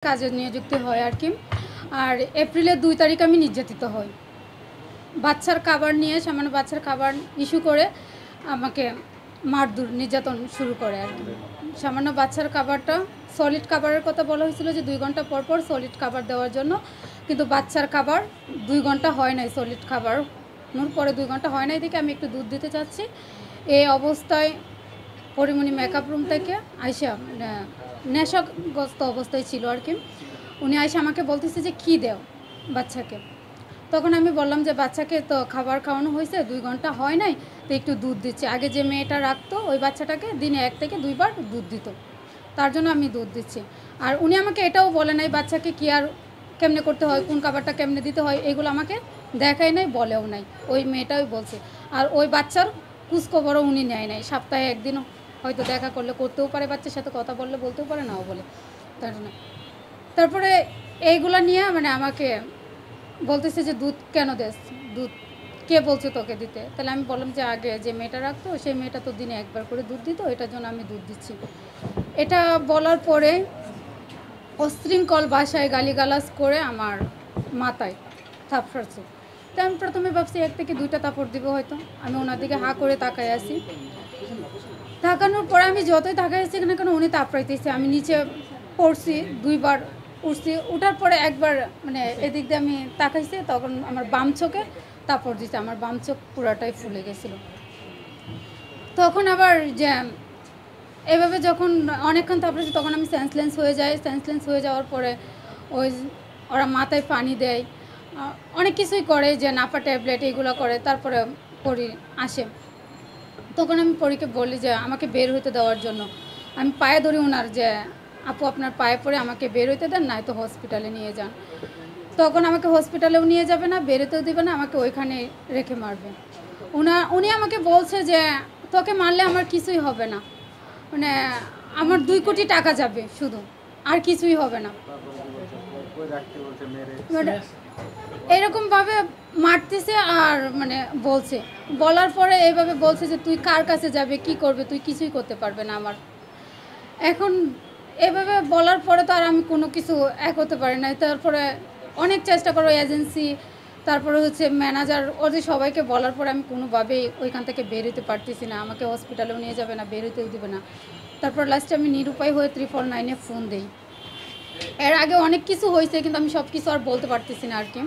কাজে নিযুক্ত হয় আর কি। আর এপ্রিলের 2 তারিখ আমি নির্যাতিত হই। বাচ্চার খাবার নিয়ে সামান্য বাচ্চার খাবার ইস্যু করে আমাকে মারধর নির্যাতন শুরু করে আর কি। সামান্য বাচ্চার খাবারটা সলিড খাবারের কথা বলা হয়েছিল যে 2 ঘন্টা পর পর সলিড খাবার দেওয়ার জন্য, কিন্তু বাচ্চার খাবার 2 ঘন্টা হয় নাই, সলিড খাবার পরে 2 ঘন্টা হয় নাই দেখে আমি একটু দুধ দিতে চাচ্ছি। এই অবস্থায় পরিমণি মেকআপ রুম থেকে আইসা নেশাগ্রস্ত অবস্থায় ছিল আর কি। উনি আইসা আমাকে বলতেছে যে কী দেও বাচ্চাকে। তখন আমি বললাম যে বাচ্চাকে তো খাবার খাওয়ানো হয়েছে, 2 ঘন্টা হয় নাই, তো একটু দুধ দিচ্ছি। আগে যে মেয়েটা রাখতো ওই বাচ্চাটাকে দিনে 1 থেকে 2 বার দুধ দিত, তার জন্য আমি দুধ দিচ্ছি। আর উনি আমাকে এটাও বলে নাই বাচ্চাকে কি আর কেমনে করতে হয়, কোন খাবারটা কেমনে দিতে হয়, এগুলো আমাকে দেখাই নাই, বলেও নাই। ওই মেয়েটাই বলছে। আর ওই বাচ্চার খোঁজখবরও উনি নেয় নাই। সপ্তাহে একদিনও হয়তো দেখা করলে করতেও পারে, বাচ্চার সাথে কথা বললে বলতেও পারে, নাও বলে। তার জন্য তারপরে এইগুলা নিয়ে আমাকে বলতেছে যে দুধ কেন দেস, দুধ কে বলছে তোকে দিতে। তাহলে আমি বললাম যে আগে যে মেয়েটা রাখতো সেই মেয়েটা তো দিনে 1 বার করে দুধ দিত, এটার জন্য আমি দুধ দিচ্ছি। এটা বলার পরে অশৃঙ্খল ভাষায় গালিগালাজ করে আমার মাথায় থাপড়াচ্ছে। তাই আমি প্রথমে ভাবছি 1 থেকে 2টা থাপড় দিব হয়তো। আমি ওনার দিকে হাঁ করে তাকাই আসি। তাকানোর পরে আমি যতই তাকাই আসছি না কেন উনি থাপড়াইতেছে। আমি নিচে পড়ছি, 2 বার উঠছি। উঠার পরে একবার এদিক দিয়ে আমি তাকাইছি, তখন আমার বাম চোখে থাপড় দিচ্ছে। আমার বাম চোখ পুরাটাই ফুলে গেছিলো। তখন আবার যে এভাবে যখন অনেকক্ষণ থাপড়েছি তখন আমি সেন্সলেস হয়ে যাই। সেন্সলেস হয়ে যাওয়ার পরে ওরা মাথায় পানি দেয়, অনেক কিছুই করে, যে নাপা ট্যাবলেট এগুলো করে। তারপরে পরি আসে, তখন আমি পরীকে বলি যে আমাকে বের হইতে দেওয়ার জন্য। আমি পায়ে ধরি ওনার যে আপু আপনার পায়ে পড়ে আমাকে বের হইতে দেন, নাই তো হসপিটালে নিয়ে যান। তখন আমাকে হসপিটালেও নিয়ে যাবে না, বেরোতেও দেবে না, আমাকে ওইখানে রেখে মারবে। উনি আমাকে বলছে যে তোকে মারলে আমার কিছুই হবে না, আমার 2 কোটি টাকা যাবে শুধু, আর কিছুই হবে না। এরকমভাবে মারতেছে আর বলছে, বলার পরে এইভাবে বলছে যে তুই কার কাছে যাবে, কি করবে, তুই কিছুই করতে পারবে না আমার। এখন এভাবে বলার পরে তো আর আমি কোনো কিছু হতে পারি না। তারপরে অনেক চেষ্টা করো এজেন্সি, তারপরে ম্যানেজার, ওদের সবাইকে বলার পরে আমি কোনোভাবেই ওইখান থেকে বেরোতে পারতেছি না। আমাকে হসপিটালেও নিয়ে যাবে না, বেরোতেও দেবে না। তারপর লাস্টে আমি নিরুপায় হয়ে 999-এ ফোন দিই। এর আগে অনেক কিছু হয়েছে, কিন্তু আমি সব কিছু আর বলতে পারতেছি না আর কি।